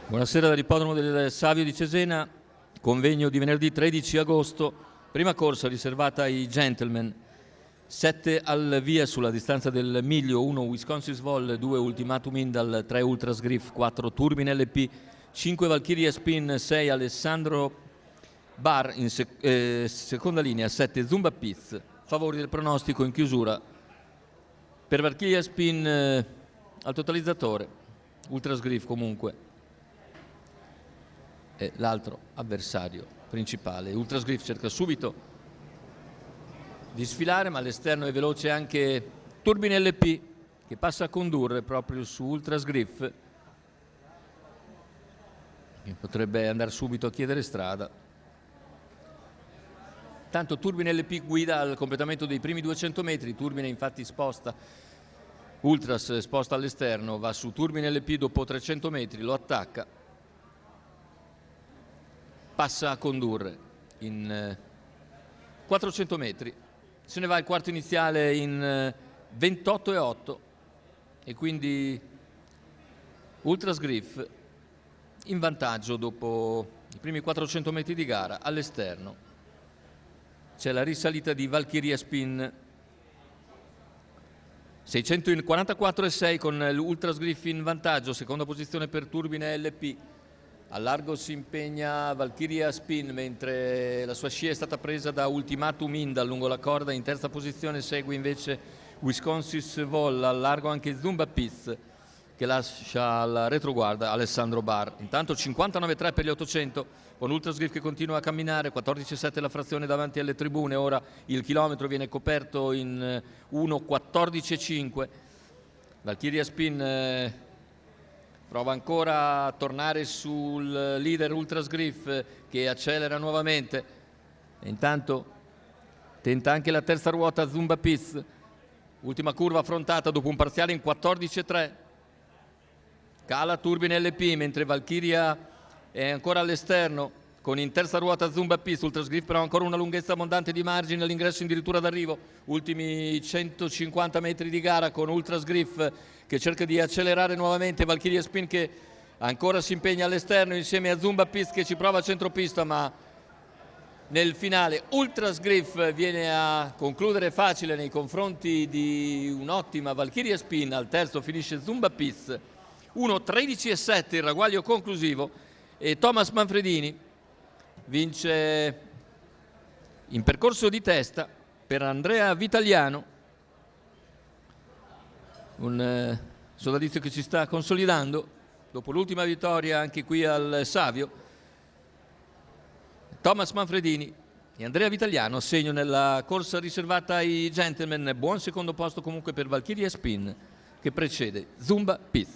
Buonasera dall'ippodromo del Savio di Cesena, convegno di venerdì 13 agosto, prima corsa riservata ai gentleman, 7 al via sulla distanza del miglio, 1 Wisconsin Vol, 2 Ultimatum Indal, 3 Ultras Griff, 4 Turbine LP, 5 Valkyria Spin, 6 Alessandro Bar in seconda linea, 7 Zumba Piz. Favori del pronostico in chiusura per Valkyria Spin al totalizzatore, Ultras Griff comunque è l'altro avversario principale. Ultras Griff cerca subito di sfilare, ma all'esterno è veloce anche Turbine LP che passa a condurre proprio su Ultras Griff, che potrebbe andare subito a chiedere strada. Tanto Turbine LP guida al completamento dei primi 200 metri, Turbine infatti sposta, Ultras sposta all'esterno, va su Turbine LP dopo 300 metri, lo attacca, passa a condurre in 400 metri, se ne va il quarto iniziale in 28,8 e quindi Ultras Griff in vantaggio dopo i primi 400 metri di gara. All'esterno c'è la risalita di Valkyria Spin, 644,6 con l'Ultras Griff in vantaggio, seconda posizione per Turbine LP. Al largo si impegna Valkyria Spin, mentre la sua scia è stata presa da Ultimatum Indal lungo la corda. In terza posizione segue invece Wisconsin Vol, al largo anche Zumba Piz che lascia alla retroguardia Alessandro Bar. Intanto 59,3 per gli 800 con Ultras Griff che continua a camminare, 14,7 la frazione davanti alle tribune. Ora il chilometro viene coperto in 1,14,5. Valkyria Spin prova ancora a tornare sul leader Ultras Griff che accelera nuovamente e intanto tenta anche la terza ruota Zumba Piz, ultima curva affrontata dopo un parziale in 14,3. Cala Turbine LP mentre Valkyria è ancora all'esterno con in terza ruota Zumba Piz. Ultras Griff però ancora una lunghezza abbondante di margine, all'ingresso addirittura d'arrivo, ultimi 150 metri di gara con Ultras Griff che cerca di accelerare nuovamente, Valkyria Spin che ancora si impegna all'esterno insieme a Zumba Piz che ci prova a centropista, ma nel finale Ultras Griff viene a concludere facile nei confronti di un'ottima Valkyria Spin. Al terzo finisce Zumba Piz, 1,13,7 il ragguaglio conclusivo e Thomas Manfredini vince in percorso di testa per Andrea Vitaliano, un sodalizio che si sta consolidando dopo l'ultima vittoria anche qui al Savio. Thomas Manfredini e Andrea Vitaliano segno nella corsa riservata ai gentleman. Buon secondo posto comunque per Valkyria Spin che precede Zumba Piz.